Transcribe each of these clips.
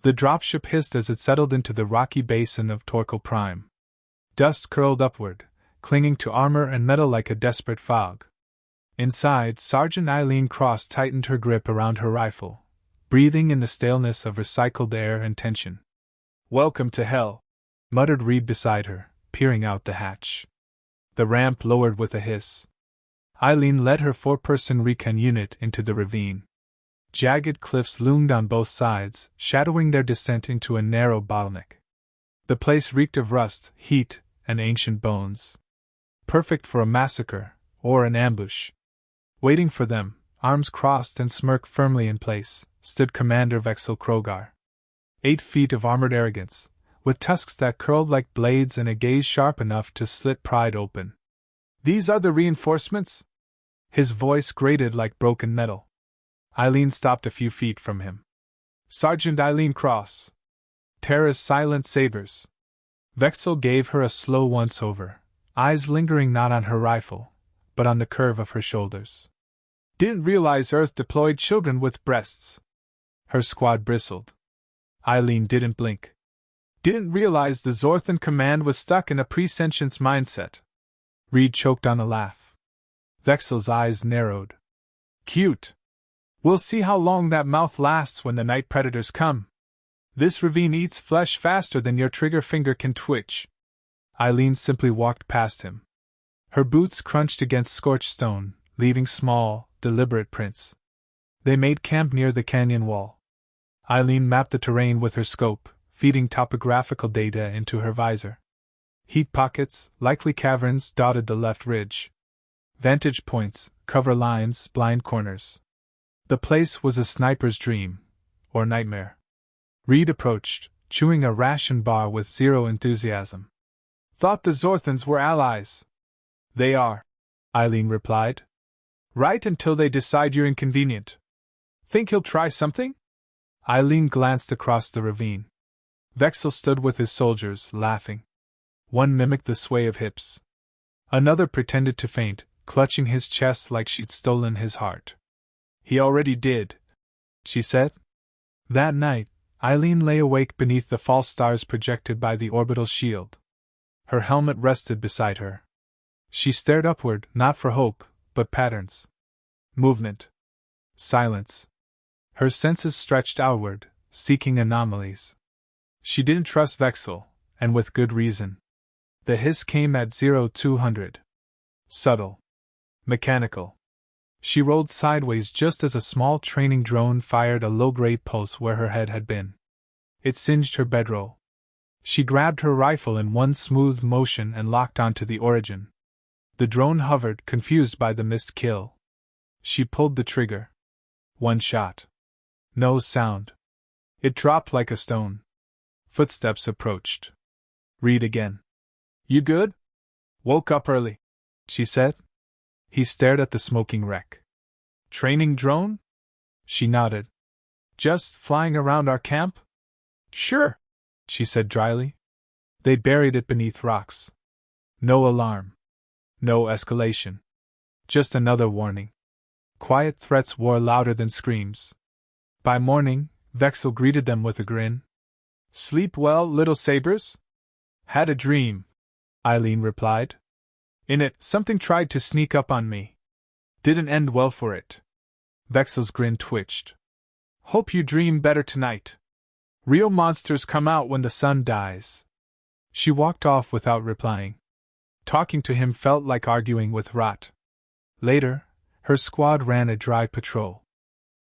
The dropship hissed as it settled into the rocky basin of Torkil Prime. Dust curled upward, clinging to armor and metal like a desperate fog. Inside, Sergeant Eileen Cross tightened her grip around her rifle, breathing in the staleness of recycled air and tension. "Welcome to hell," muttered Reed beside her, peering out the hatch. The ramp lowered with a hiss. Eileen led her four-person recon unit into the ravine. Jagged cliffs loomed on both sides, shadowing their descent into a narrow bottleneck. The place reeked of rust, heat, and ancient bones. Perfect for a massacre, or an ambush. Waiting for them, arms crossed and smirk firmly in place, stood Commander Vexel Krogar. 8 feet of armored arrogance, with tusks that curled like blades and a gaze sharp enough to slit pride open. "These are the reinforcements?" His voice grated like broken metal. Eileen stopped a few feet from him. "Sergeant Eileen Cross. Terra's silent sabers." Vexel gave her a slow once-over, eyes lingering not on her rifle, but on the curve of her shoulders. "Didn't realize Earth deployed children with breasts." Her squad bristled. Eileen didn't blink. "Didn't realize the Zorthan command was stuck in a pre-sentience mindset." Reed choked on a laugh. Vexel's eyes narrowed. "Cute. We'll see how long that mouth lasts when the night predators come. This ravine eats flesh faster than your trigger finger can twitch." Eileen simply walked past him. Her boots crunched against scorched stone, leaving small, deliberate prints. They made camp near the canyon wall. Eileen mapped the terrain with her scope, feeding topographical data into her visor. Heat pockets, likely caverns, dotted the left ridge. Vantage points, cover lines, blind corners. The place was a sniper's dream, or nightmare. Reed approached, chewing a ration bar with zero enthusiasm. "Thought the Zorthans were allies." "They are," Eileen replied. "Right until they decide you're inconvenient. Think he'll try something?" Eileen glanced across the ravine. Vexel stood with his soldiers, laughing. One mimicked the sway of hips. Another pretended to faint, clutching his chest like she'd stolen his heart. "He already did," she said. That night, Eileen lay awake beneath the false stars projected by the orbital shield. Her helmet rested beside her. She stared upward, not for hope, but patterns. Movement. Silence. Her senses stretched outward, seeking anomalies. She didn't trust Vexel, and with good reason. The hiss came at 0200. Subtle. Mechanical. She rolled sideways just as a small training drone fired a low-grade pulse where her head had been. It singed her bedroll. She grabbed her rifle in one smooth motion and locked onto the origin. The drone hovered, confused by the missed kill. She pulled the trigger. One shot. No sound. It dropped like a stone. Footsteps approached. Reed again. "You good?" "Woke up early," she said. He stared at the smoking wreck. "Training drone?" She nodded. "Just flying around our camp?" "Sure," she said dryly. They buried it beneath rocks. No alarm. No escalation. Just another warning. Quiet threats wore louder than screams. By morning, Vexel greeted them with a grin. "Sleep well, little sabers?" "Had a dream," Eileen replied. "In it, something tried to sneak up on me. Didn't end well for it." Vexel's grin twitched. "Hope you dream better tonight. Real monsters come out when the sun dies." She walked off without replying. Talking to him felt like arguing with rot. Later, her squad ran a dry patrol.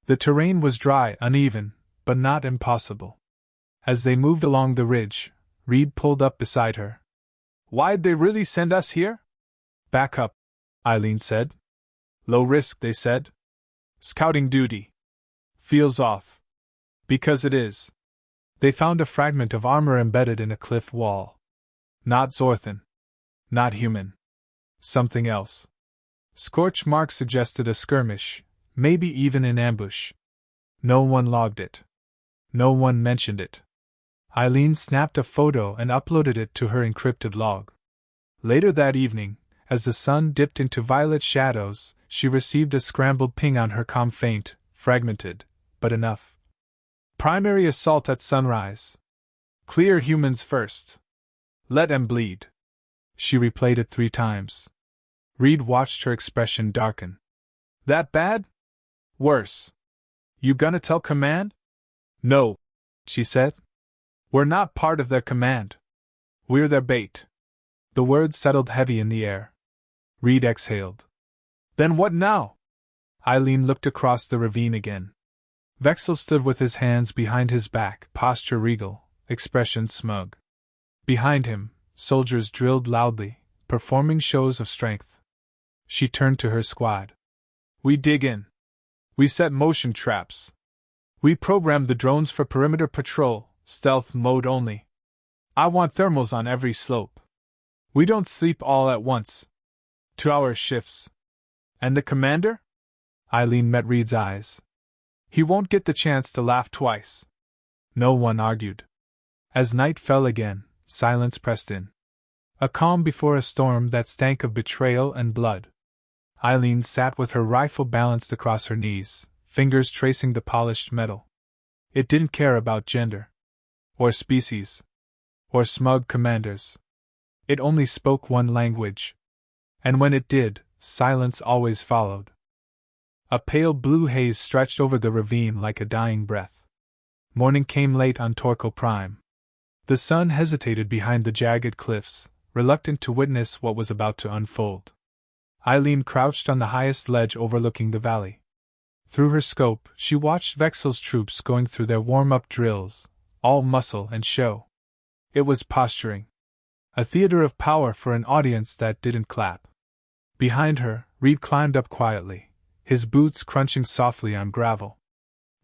The terrain was dry, uneven, but not impossible. As they moved along the ridge, Reed pulled up beside her. "Why'd they really send us here?" "Back up," Eileen said. "Low risk," they said. "Scouting duty." "Feels off." "Because it is." They found a fragment of armor embedded in a cliff wall. Not Zorthan. Not human. Something else. Scorch marks suggested a skirmish, maybe even an ambush. No one logged it. No one mentioned it. Eileen snapped a photo and uploaded it to her encrypted log. Later that evening, as the sun dipped into violet shadows, she received a scrambled ping on her comm, faint, fragmented, but enough. Primary assault at sunrise. Clear humans first. Let 'em bleed. She replayed it 3 times. Reed watched her expression darken. That bad? Worse. You gonna tell command? No, she said. We're not part of their command. We're their bait. The words settled heavy in the air. Reed exhaled. Then what now? Eileen looked across the ravine again. Vexel stood with his hands behind his back, posture regal, expression smug. Behind him, soldiers drilled loudly, performing shows of strength. She turned to her squad. We dig in. We set motion traps. We program the drones for perimeter patrol, stealth mode only. I want thermals on every slope. We don't sleep all at once. 2-hour shifts. And the commander? Eileen met Reed's eyes. He won't get the chance to laugh twice. No one argued. As night fell again, silence pressed in. A calm before a storm that stank of betrayal and blood. Eileen sat with her rifle balanced across her knees, fingers tracing the polished metal. It didn't care about gender. Or species. Or smug commanders. It only spoke one language. And when it did, silence always followed. A pale blue haze stretched over the ravine like a dying breath. Morning came late on Torkel Prime. The sun hesitated behind the jagged cliffs, reluctant to witness what was about to unfold. Eileen crouched on the highest ledge overlooking the valley. Through her scope, she watched Vexel's troops going through their warm-up drills, all muscle and show. It was posturing. A theater of power for an audience that didn't clap. Behind her, Reed climbed up quietly, his boots crunching softly on gravel.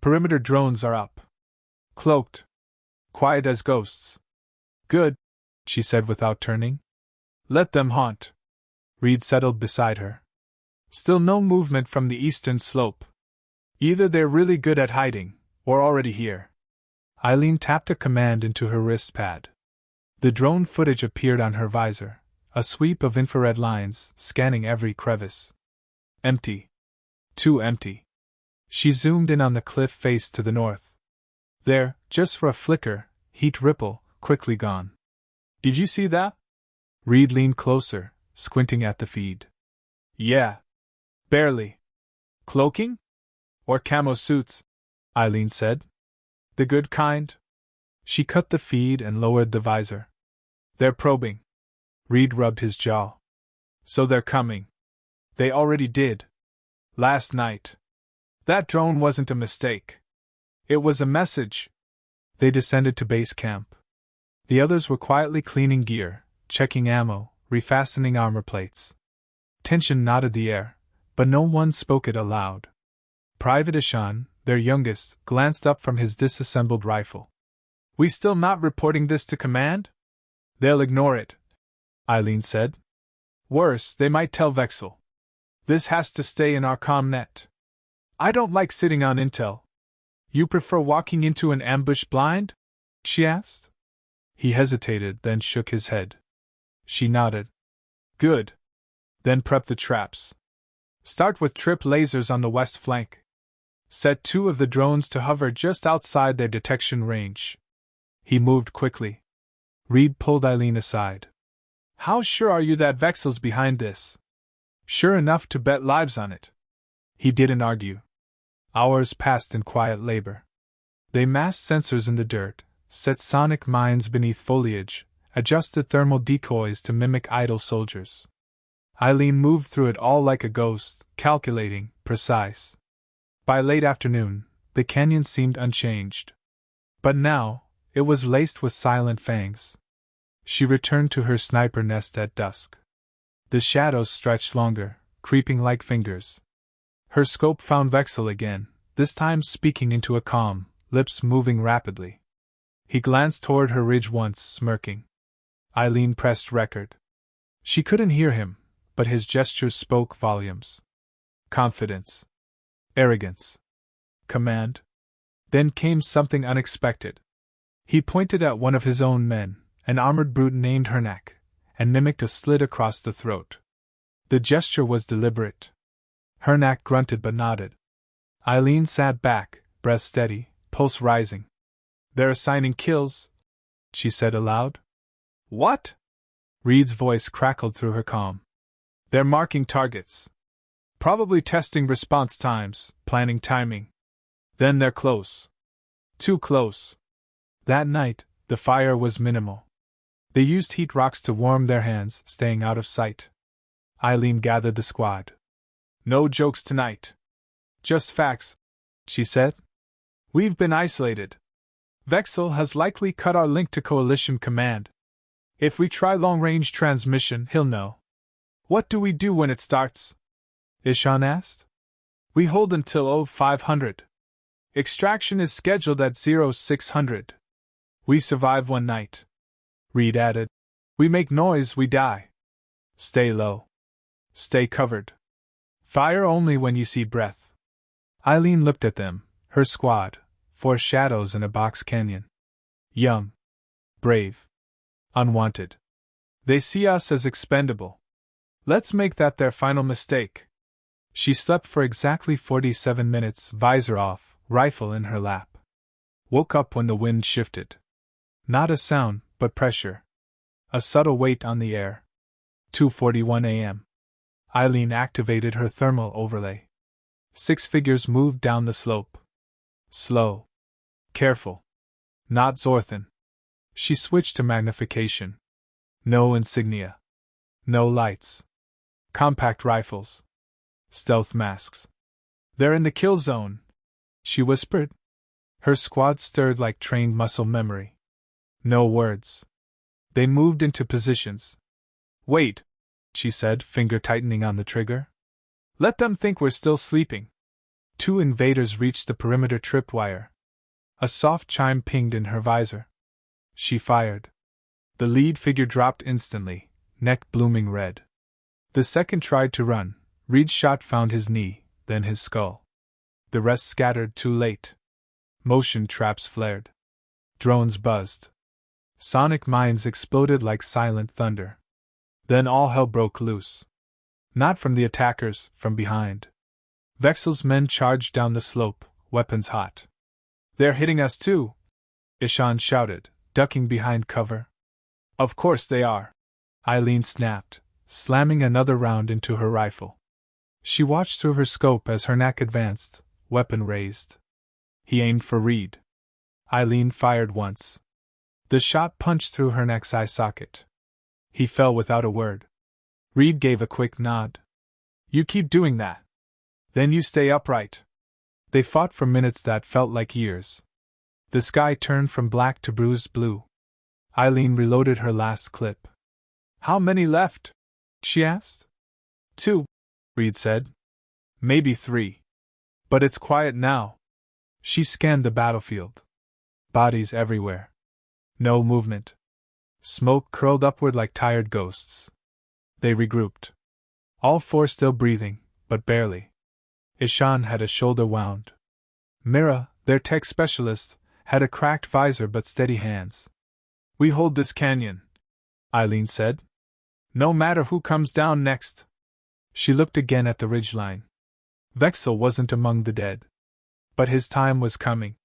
Perimeter drones are up. Cloaked. Quiet as ghosts. Good, she said without turning. Let them haunt. Reed settled beside her. Still no movement from the eastern slope. Either they're really good at hiding, or already here. Eileen tapped a command into her wrist pad. The drone footage appeared on her visor, a sweep of infrared lines scanning every crevice. Empty. Too empty. She zoomed in on the cliff face to the north. There, just for a flicker, heat ripple, quickly gone. Did you see that? Reed leaned closer, squinting at the feed. Yeah. Barely. Cloaking? Or camo suits? Eileen said. The good kind? She cut the feed and lowered the visor. They're probing. Reed rubbed his jaw. So they're coming. They already did. Last night. That drone wasn't a mistake. It was a message. They descended to base camp. The others were quietly cleaning gear, checking ammo, refastening armor plates. Tension knotted the air, but no one spoke it aloud. Private Ishan, their youngest, glanced up from his disassembled rifle. We still not reporting this to command? They'll ignore it, Eileen said. Worse, they might tell Vexel. This has to stay in our comm-net. I don't like sitting on intel. You prefer walking into an ambush blind? She asked. He hesitated, then shook his head. She nodded. Good. Then prep the traps. Start with trip lasers on the west flank. Set 2 of the drones to hover just outside their detection range. He moved quickly. Reed pulled Eileen aside. How sure are you that Vexel's behind this? Sure enough to bet lives on it. He didn't argue. Hours passed in quiet labor. They masked sensors in the dirt, set sonic mines beneath foliage, adjusted thermal decoys to mimic idle soldiers. Eileen moved through it all like a ghost, calculating, precise. By late afternoon, the canyon seemed unchanged. But now, it was laced with silent fangs. She returned to her sniper nest at dusk. The shadows stretched longer, creeping like fingers. Her scope found Vexel again, this time speaking into a comm, lips moving rapidly. He glanced toward her ridge once, smirking. Eileen pressed record. She couldn't hear him, but his gestures spoke volumes. Confidence. Arrogance. Command. Then came something unexpected. He pointed at one of his own men, an armored brute named Hernak, and mimicked a slit across the throat. The gesture was deliberate. Hernak grunted but nodded. Eileen sat back, breath steady, pulse rising. "They're assigning kills," she said aloud. "What?" Reed's voice crackled through her calm. "They're marking targets. Probably testing response times, planning timing. Then they're close. Too close." That night, the fire was minimal. They used heat rocks to warm their hands, staying out of sight. Eileen gathered the squad. "No jokes tonight. Just facts," she said. "We've been isolated. Vexel has likely cut our link to Coalition Command. If we try long-range transmission, he'll know." "What do we do when it starts?" Ishan asked. "We hold until 0500. Extraction is scheduled at 0600. We survive one night." Reed added. "We make noise, we die. Stay low. Stay covered. Fire only when you see breath." Eileen looked at them, her squad, 4 shadows in a box canyon. Young. Brave. Unwanted. They see us as expendable. Let's make that their final mistake. She slept for exactly 47 minutes, visor off, rifle in her lap. Woke up when the wind shifted. Not a sound, but pressure. A subtle weight on the air. 2:41 a.m. Eileen activated her thermal overlay. 6 figures moved down the slope. Slow. Careful. Not Zorthan. She switched to magnification. No insignia. No lights. Compact rifles. Stealth masks. "They're in the kill zone," she whispered. Her squad stirred like trained muscle memory. No words. They moved into positions. "Wait," she said, finger tightening on the trigger. "Let them think we're still sleeping." 2 invaders reached the perimeter tripwire. A soft chime pinged in her visor. She fired. The lead figure dropped instantly, neck blooming red. The second tried to run. Reed's shot found his knee, then his skull. The rest scattered too late. Motion traps flared. Drones buzzed. Sonic mines exploded like silent thunder. Then all hell broke loose. Not from the attackers, from behind. Vexel's men charged down the slope, weapons hot. "They're hitting us too!" Ishan shouted, ducking behind cover. "Of course they are!" Eileen snapped, slamming another round into her rifle. She watched through her scope as her knack advanced, weapon raised. He aimed for Reed. Eileen fired once. The shot punched through her neck's eye socket. He fell without a word. Reed gave a quick nod. "You keep doing that. Then you stay upright." They fought for minutes that felt like years. The sky turned from black to bruised blue. Eileen reloaded her last clip. "How many left?" she asked. 2, Reed said. "Maybe 3. But it's quiet now." She scanned the battlefield. Bodies everywhere. No movement. Smoke curled upward like tired ghosts. They regrouped. All 4 still breathing, but barely. Ishan had a shoulder wound. Mira, their tech specialist, had a cracked visor but steady hands. "We hold this canyon," Eileen said. "No matter who comes down next." She looked again at the ridgeline. Vexel wasn't among the dead. But his time was coming.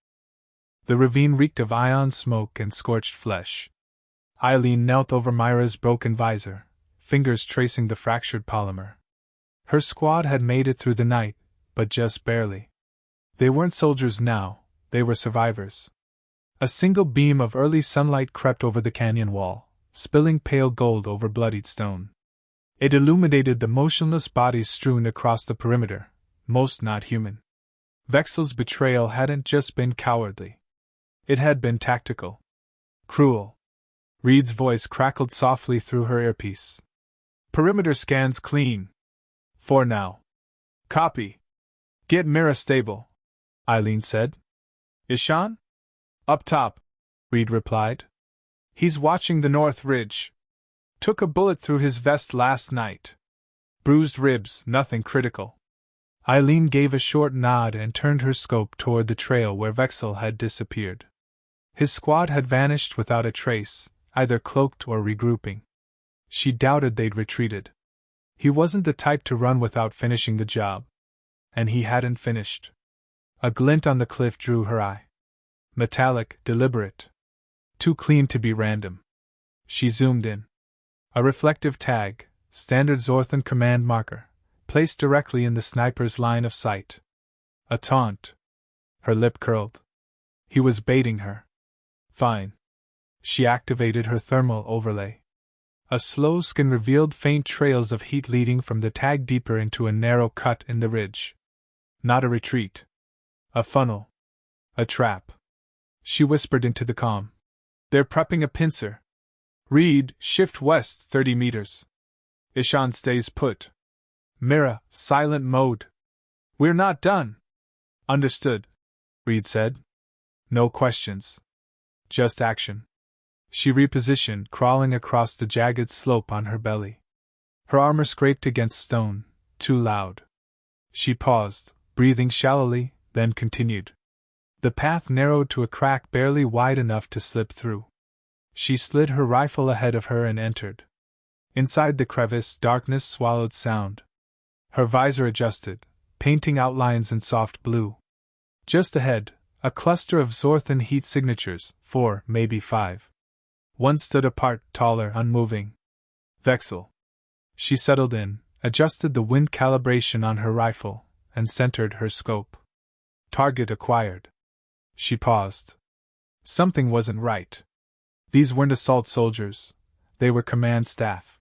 The ravine reeked of ion smoke and scorched flesh. Eileen knelt over Myra's broken visor, fingers tracing the fractured polymer. Her squad had made it through the night, but just barely. They weren't soldiers now, they were survivors. A single beam of early sunlight crept over the canyon wall, spilling pale gold over bloodied stone. It illuminated the motionless bodies strewn across the perimeter, most not human. Vexel's betrayal hadn't just been cowardly. It had been tactical. Cruel. Reed's voice crackled softly through her earpiece. "Perimeter scans clean. For now." "Copy. Get Mira stable," Eileen said. "Ishan?" "Up top," Reed replied. "He's watching the north ridge. Took a bullet through his vest last night. Bruised ribs, nothing critical." Eileen gave a short nod and turned her scope toward the trail where Vexel had disappeared. His squad had vanished without a trace, either cloaked or regrouping. She doubted they'd retreated. He wasn't the type to run without finishing the job. And he hadn't finished. A glint on the cliff drew her eye. Metallic, deliberate. Too clean to be random. She zoomed in. A reflective tag, standard Zorthan command marker, placed directly in the sniper's line of sight. A taunt. Her lip curled. He was baiting her. Fine. She activated her thermal overlay. A slow scan revealed faint trails of heat leading from the tag deeper into a narrow cut in the ridge. Not a retreat. A funnel. A trap. She whispered into the calm. They're prepping a pincer. Reed, shift west 30 meters. Ishan stays put. Mira, silent mode. We're not done. Understood, Reed said. No questions. Just action. She repositioned, crawling across the jagged slope on her belly. Her armor scraped against stone, too loud. She paused, breathing shallowly, then continued. The path narrowed to a crack barely wide enough to slip through. She slid her rifle ahead of her and entered. Inside the crevice, darkness swallowed sound. Her visor adjusted, painting outlines in soft blue. Just ahead, a cluster of Zorthan heat signatures, 4, maybe 5. One stood apart, taller, unmoving. Vexel. She settled in, adjusted the wind calibration on her rifle, and centered her scope. Target acquired. She paused. Something wasn't right. These weren't assault soldiers. They were command staff.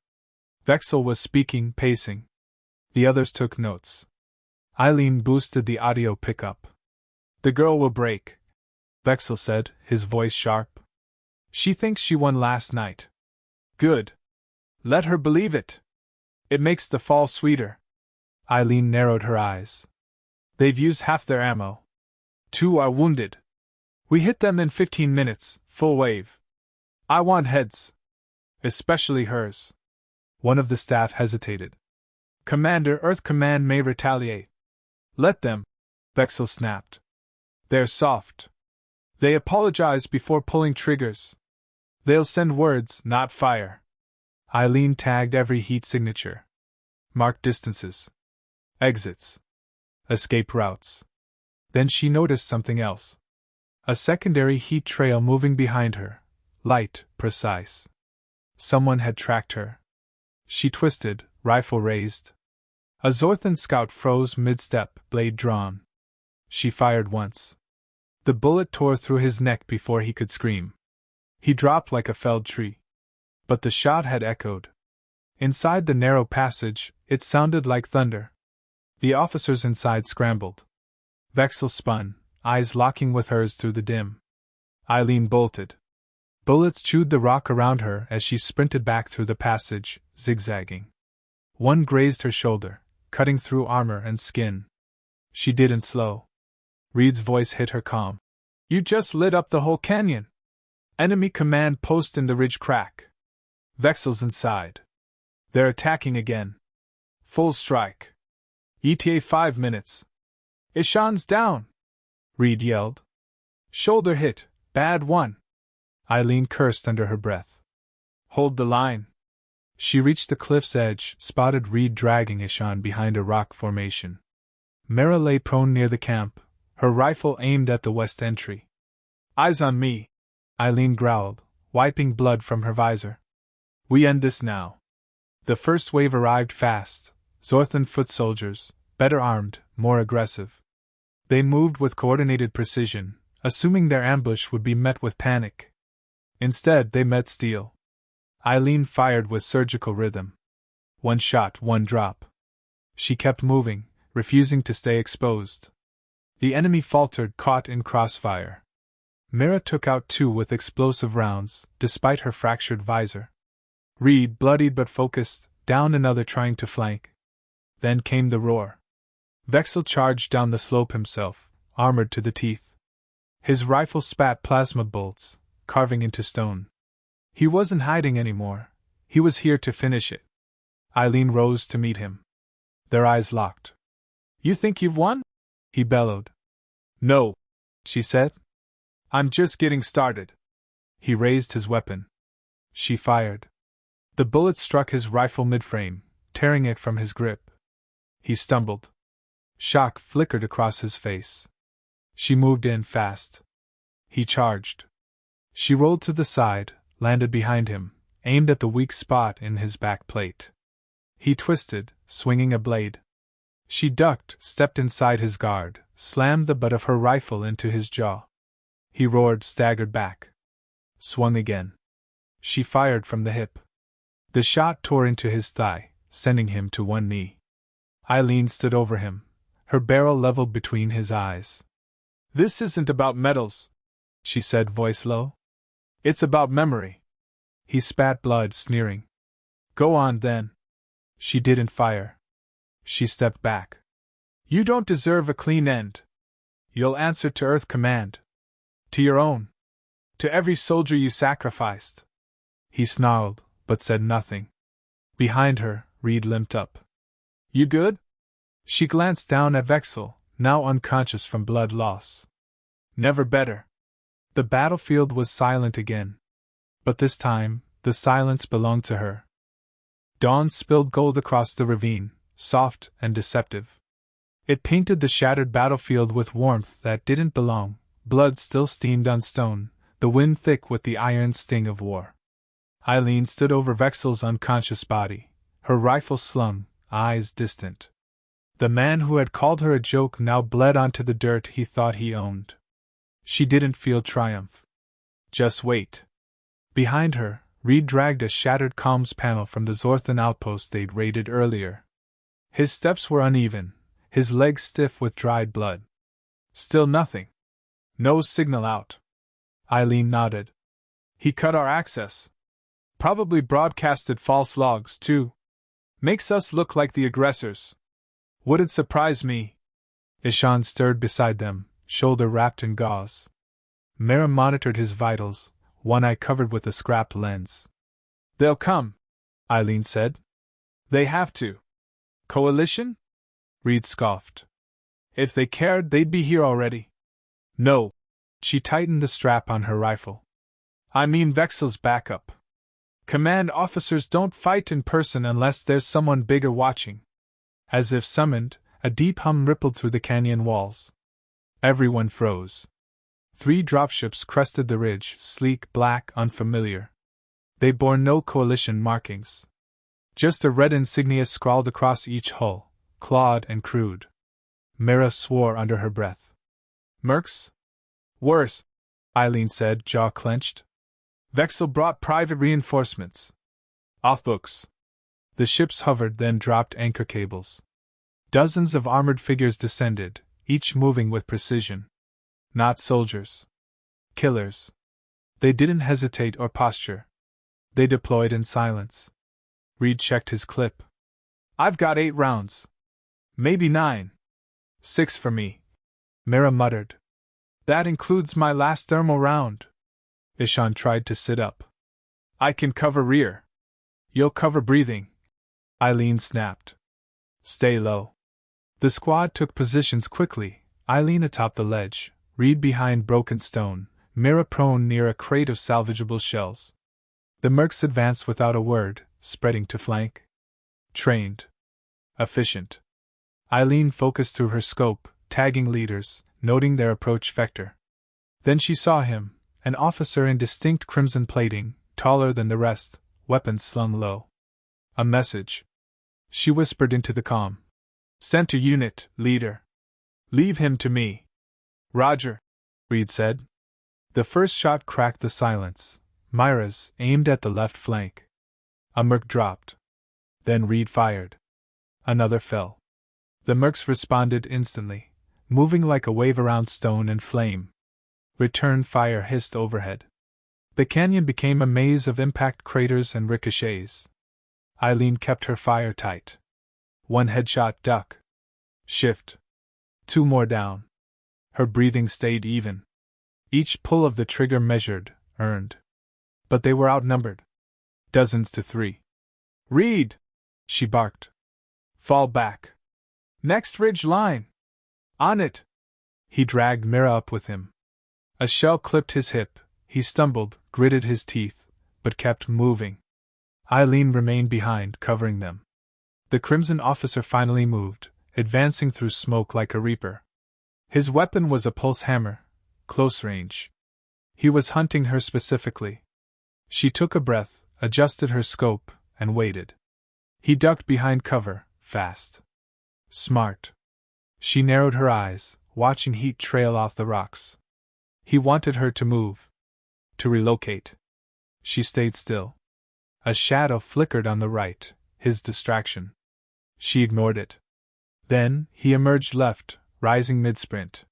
Vexel was speaking, pacing. The others took notes. Eileen boosted the audio pickup. The girl will break, Vexel said, his voice sharp. She thinks she won last night. Good. Let her believe it. It makes the fall sweeter. Eileen narrowed her eyes. They've used half their ammo. 2 are wounded. We hit them in 15 minutes, full wave. I want heads. Especially hers. One of the staff hesitated. Commander, Earth Command may retaliate. Let them, Vexel snapped. They're soft. They apologize before pulling triggers. They'll send words, not fire. Eileen tagged every heat signature. Marked distances. Exits. Escape routes. Then she noticed something else. A secondary heat trail moving behind her. Light, precise. Someone had tracked her. She twisted, rifle raised. A Zorthan scout froze mid-step, blade drawn. She fired once. The bullet tore through his neck before he could scream. He dropped like a felled tree. But the shot had echoed. Inside the narrow passage, it sounded like thunder. The officers inside scrambled. Vexel spun, eyes locking with hers through the dim. Eileen bolted. Bullets chewed the rock around her as she sprinted back through the passage, zigzagging. One grazed her shoulder, cutting through armor and skin. She didn't slow. Reed's voice hit her calm. You just lit up the whole canyon. Enemy command post in the ridge crack. Vexel's inside. They're attacking again. Full strike. ETA 5 minutes. Ishan's down, Reed yelled. Shoulder hit, bad one. Eileen cursed under her breath. Hold the line. She reached the cliff's edge, spotted Reed dragging Ishan behind a rock formation. Mira lay prone near the camp, her rifle aimed at the west entry. Eyes on me, Eileen growled, wiping blood from her visor. We end this now. The first wave arrived fast, Zorthan foot soldiers, better armed, more aggressive. They moved with coordinated precision, assuming their ambush would be met with panic. Instead, they met steel. Eileen fired with surgical rhythm. One shot, one drop. She kept moving, refusing to stay exposed. The enemy faltered, caught in crossfire. Mira took out 2 with explosive rounds, despite her fractured visor. Reed, bloodied but focused, downed another trying to flank. Then came the roar. Vexel charged down the slope himself, armored to the teeth. His rifle spat plasma bolts, carving into stone. He wasn't hiding anymore. He was here to finish it. Eileen rose to meet him. Their eyes locked. You think you've won? He bellowed. No, she said. I'm just getting started. He raised his weapon. She fired. The bullet struck his rifle midframe, tearing it from his grip. He stumbled. Shock flickered across his face. She moved in fast. he charged. She rolled to the side, landed behind him, aimed at the weak spot in his back plate. He twisted, swinging a blade. She ducked, stepped inside his guard, slammed the butt of her rifle into his jaw. He roared, staggered back. Swung again. She fired from the hip. The shot tore into his thigh, sending him to one knee. Eileen stood over him, her barrel leveled between his eyes. "This isn't about medals," she said, voice low. "It's about memory." He spat blood, sneering. "Go on, then." She didn't fire. She stepped back. "You don't deserve a clean end. You'll answer to Earth Command. To your own. To every soldier you sacrificed." He snarled, but said nothing. Behind her, Reed limped up. "You good?" She glanced down at Vexel, now unconscious from blood loss. "Never better." The battlefield was silent again. But this time, the silence belonged to her. Dawn spilled gold across the ravine, soft and deceptive. It painted the shattered battlefield with warmth that didn't belong. Blood still steamed on stone, the wind thick with the iron sting of war. Eileen stood over Vexel's unconscious body, her rifle slung, eyes distant. The man who had called her a joke now bled onto the dirt he thought he owned. She didn't feel triumph. Just wait. Behind her, Reed dragged a shattered comms panel from the Zorthan outpost they'd raided earlier. His steps were uneven, his legs stiff with dried blood. Still nothing. No signal out. Eileen nodded. "He cut our access. Probably broadcasted false logs, too. Makes us look like the aggressors. Wouldn't surprise me." Ishan stirred beside them, shoulder wrapped in gauze. Mira monitored his vitals, one eye covered with a scrap lens. "They'll come," Eileen said. "They have to." "Coalition?" Reed scoffed. "If they cared, they'd be here already." "No." She tightened the strap on her rifle. "I mean Vexel's backup. Command officers don't fight in person unless there's someone bigger watching." As if summoned, a deep hum rippled through the canyon walls. Everyone froze. 3 dropships crested the ridge, sleek, black, unfamiliar. They bore no coalition markings. Just a red insignia scrawled across each hull, clawed and crude. Mira swore under her breath. "Mercs?" "Worse," Eileen said, jaw clenched. "Vexel brought private reinforcements. Off books." The ships hovered, then dropped anchor cables. Dozens of armored figures descended, each moving with precision. Not soldiers. Killers. They didn't hesitate or posture. They deployed in silence. Reed checked his clip. "I've got 8 rounds. Maybe 9. 6 for me." Mira muttered. "That includes my last thermal round." Ishan tried to sit up. "I can cover rear." "You'll cover breathing," Eileen snapped. "Stay low." The squad took positions quickly, Eileen atop the ledge, Reed behind broken stone, Mira prone near a crate of salvageable shells. The mercs advanced without a word, spreading to flank. Trained. Efficient. Eileen focused through her scope, tagging leaders, noting their approach vector. Then she saw him, an officer in distinct crimson plating, taller than the rest, weapons slung low. A message. She whispered into the comm. "Center unit, leader. Leave him to me." "Roger," Reed said. The first shot cracked the silence. Myra's, aimed at the left flank. A merc dropped. Then Reed fired. Another fell. The mercs responded instantly, moving like a wave around stone and flame. Return fire hissed overhead. The canyon became a maze of impact craters and ricochets. Eileen kept her fire tight. 1 headshot, duck. Shift. 2 more down. Her breathing stayed even. Each pull of the trigger measured, earned. But they were outnumbered. Dozens to 3. "Reed!" she barked. "Fall back. Next ridge line. On it." He dragged Mira up with him. A shell clipped his hip. He stumbled, gritted his teeth, but kept moving. Eileen remained behind, covering them. The crimson officer finally moved, advancing through smoke like a reaper. His weapon was a pulse hammer, close range. He was hunting her specifically. She took a breath, adjusted her scope, and waited. He ducked behind cover, fast. Smart. She narrowed her eyes, watching heat trail off the rocks. He wanted her to move. To relocate. She stayed still. A shadow flickered on the right, his distraction. She ignored it. Then, he emerged left, rising mid-sprint.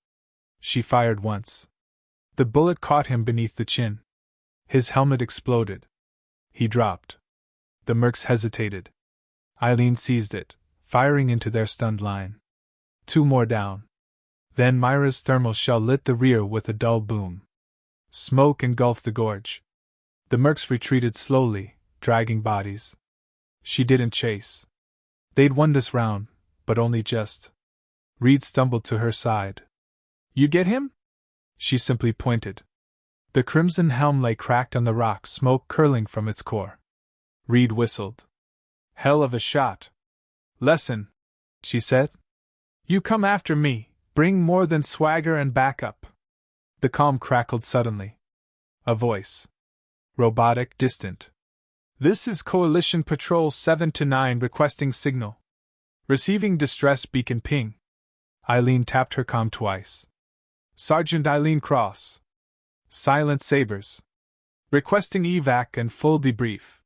She fired once. The bullet caught him beneath the chin. His helmet exploded. He dropped. The mercs hesitated. Eileen seized it, firing into their stunned line. 2 more down. Then Myra's thermal shell lit the rear with a dull boom. Smoke engulfed the gorge. The mercs retreated slowly, dragging bodies. She didn't chase. They'd won this round, but only just. Reed stumbled to her side. You get him? She simply pointed. The crimson helm lay cracked on the rock, smoke curling from its core. Reed whistled. Hell of a shot. Lesson, she said. You come after me, bring more than swagger and backup. The calm crackled suddenly. A voice. Robotic, distant. This is Coalition Patrol 7-9 requesting signal. Receiving distress beacon ping. Eileen tapped her comm twice. Sergeant Eileen Cross. Silent Sabers. Requesting evac and full debrief.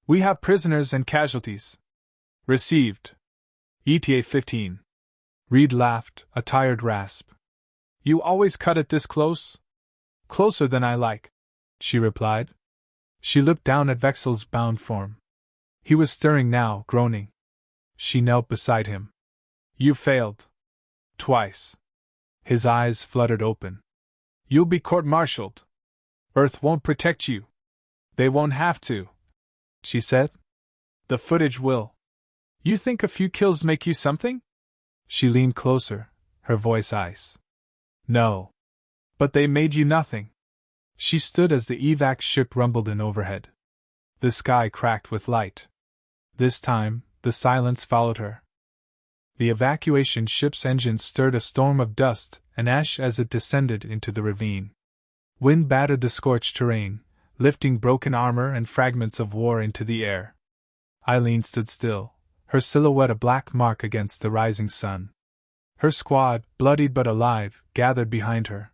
We have prisoners and casualties. Received. ETA 15. Reed laughed, a tired rasp. You always cut it this close? Closer than I like, she replied. She looked down at Vexel's bound form. He was stirring now, groaning. She knelt beside him. You failed. Twice. His eyes fluttered open. You'll be court-martialed. Earth won't protect you. They won't have to, she said. The footage will. You think a few kills make you something? She leaned closer, her voice ice. No. But they made you nothing. She stood as the evac ship rumbled in overhead. The sky cracked with light. This time, the silence followed her. The evacuation ship's engines stirred a storm of dust and ash as it descended into the ravine. Wind battered the scorched terrain, lifting broken armor and fragments of war into the air. Eileen stood still, her silhouette a black mark against the rising sun. Her squad, bloodied but alive, gathered behind her.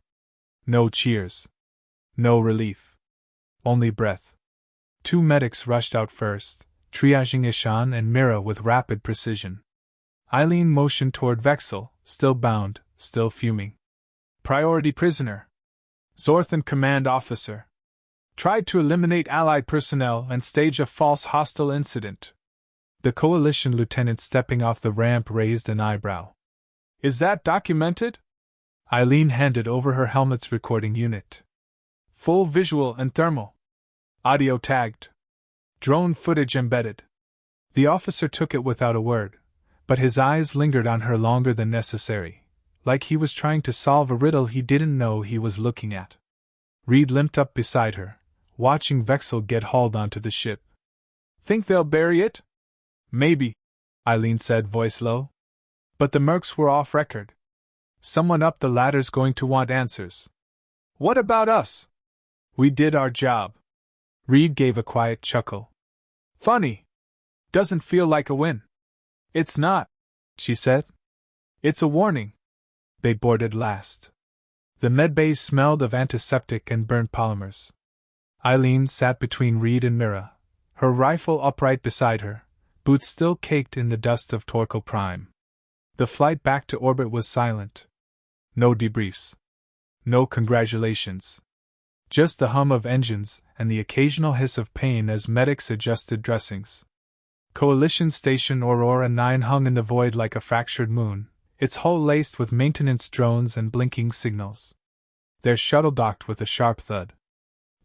No cheers. No relief. Only breath. 2 medics rushed out first, triaging Ishan and Mira with rapid precision. Eileen motioned toward Vexel, still bound, still fuming. Priority prisoner. Zorthan command officer. Tried to eliminate Allied personnel and stage a false hostile incident. The coalition lieutenant stepping off the ramp raised an eyebrow. Is that documented? Eileen handed over her helmet's recording unit. Full visual and thermal. Audio tagged. Drone footage embedded. The officer took it without a word, but his eyes lingered on her longer than necessary, like he was trying to solve a riddle he didn't know he was looking at. Reed limped up beside her, watching Vexel get hauled onto the ship. Think they'll bury it? Maybe, Eileen said, voice low. But the mercs were off record. Someone up the ladder's going to want answers. What about us? We did our job. Reed gave a quiet chuckle. Funny. Doesn't feel like a win. It's not, she said. It's a warning. They boarded last. The medbay smelled of antiseptic and burnt polymers. Eileen sat between Reed and Mira, her rifle upright beside her, boots still caked in the dust of Torkel Prime. The flight back to orbit was silent. No debriefs. No congratulations. Just the hum of engines and the occasional hiss of pain as medics adjusted dressings. Coalition Station Aurora 9 hung in the void like a fractured moon, its hull laced with maintenance drones and blinking signals. Their shuttle docked with a sharp thud.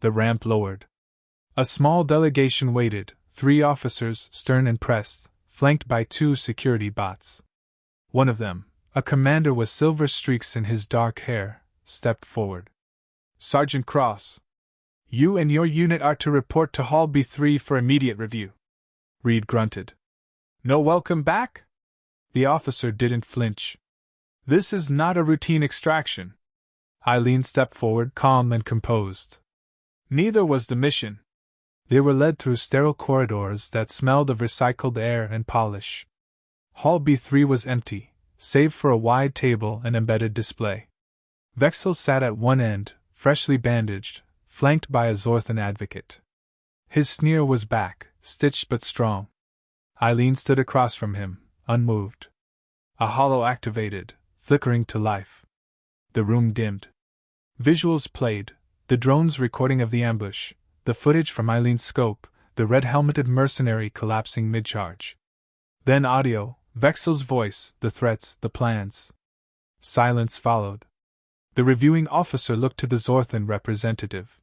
The ramp lowered. A small delegation waited, 3 officers, stern and pressed, flanked by 2 security bots. One of them, a commander with silver streaks in his dark hair, stepped forward. Sergeant Cross. You and your unit are to report to Hall B3 for immediate review. Reed grunted. No welcome back? The officer didn't flinch. This is not a routine extraction. Eileen stepped forward, calm and composed. Neither was the mission. They were led through sterile corridors that smelled of recycled air and polish. Hall B3 was empty, save for a wide table and embedded display. Vexel sat at one end, freshly bandaged, flanked by a Zorthan advocate. His sneer was back, stitched but strong. Eileen stood across from him, unmoved. A holo activated, flickering to life. The room dimmed. Visuals played, the drone's recording of the ambush, the footage from Eileen's scope, the red-helmeted mercenary collapsing mid-charge. Then audio, Vexel's voice, the threats, the plans. Silence followed. The reviewing officer looked to the Zorthan representative.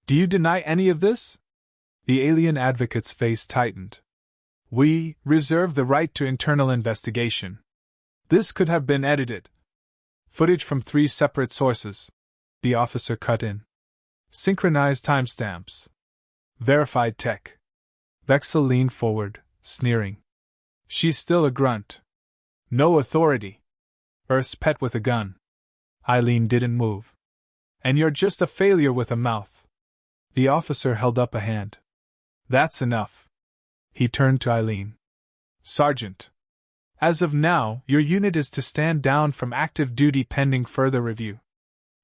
Do you deny any of this? The alien advocate's face tightened. We reserve the right to internal investigation. This could have been edited. Footage from 3 separate sources. The officer cut in. Synchronized timestamps. Verified tech. Vexel leaned forward, sneering. She's still a grunt. No authority. Earth's pet with a gun. Eileen didn't move. And you're just a failure with a mouth. The officer held up a hand. That's enough. He turned to Eileen. Sergeant. As of now, your unit is to stand down from active duty pending further review.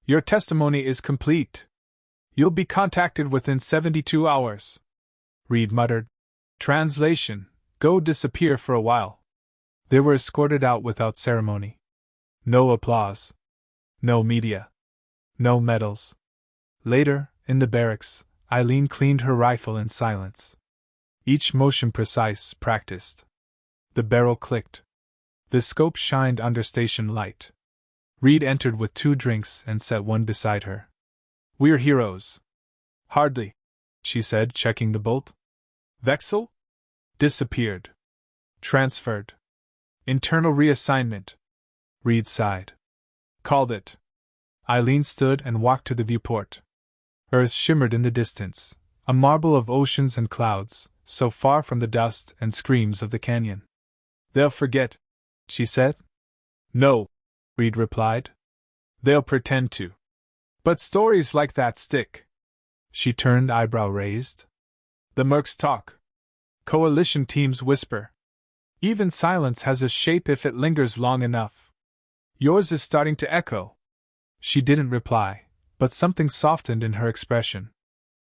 Your testimony is complete. You'll be contacted within 72 hours. Reed muttered. Translation. Go disappear for a while. They were escorted out without ceremony. No applause. No media. No medals. Later, in the barracks, Eileen cleaned her rifle in silence. Each motion precise, practiced. The barrel clicked. The scope shined under station light. Reed entered with 2 drinks and set one beside her. We're heroes. Hardly, she said, checking the bolt. Vexel? Disappeared. Transferred. Internal reassignment. Reed sighed. Called it. Eileen stood and walked to the viewport. Earth shimmered in the distance, a marble of oceans and clouds, so far from the dust and screams of the canyon. They'll forget, she said. No, Reed replied. They'll pretend to. But stories like that stick. She turned, eyebrow raised. The mercs talk. Coalition teams whisper. Even silence has a shape if it lingers long enough. Yours is starting to echo. She didn't reply, but something softened in her expression.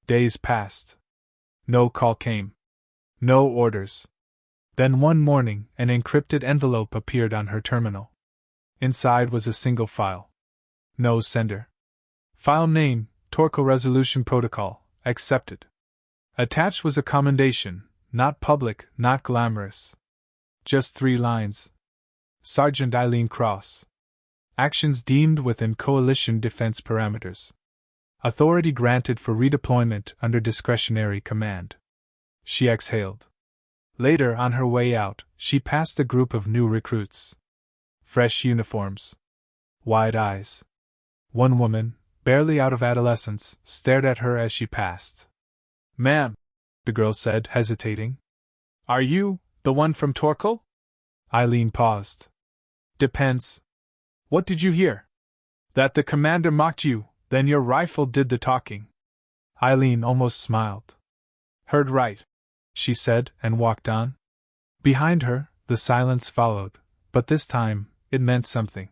Days passed. No call came. No orders. Then one morning, an encrypted envelope appeared on her terminal. Inside was a single file. No sender. File name, Torco Resolution Protocol, accepted. Attached was a commendation, not public, not glamorous. Just 3 lines. Sergeant Eileen Cross. Actions deemed within coalition defense parameters. Authority granted for redeployment under discretionary command. She exhaled. Later, on her way out, she passed a group of new recruits. Fresh uniforms. Wide eyes. One woman, barely out of adolescence, stared at her as she passed. Ma'am, the girl said, hesitating. Are you the one from Torkel? Eileen paused. Depends. What did you hear? That the commander mocked you, then your rifle did the talking. Eileen almost smiled. Heard right, she said, and walked on. Behind her, the silence followed, but this time, it meant something.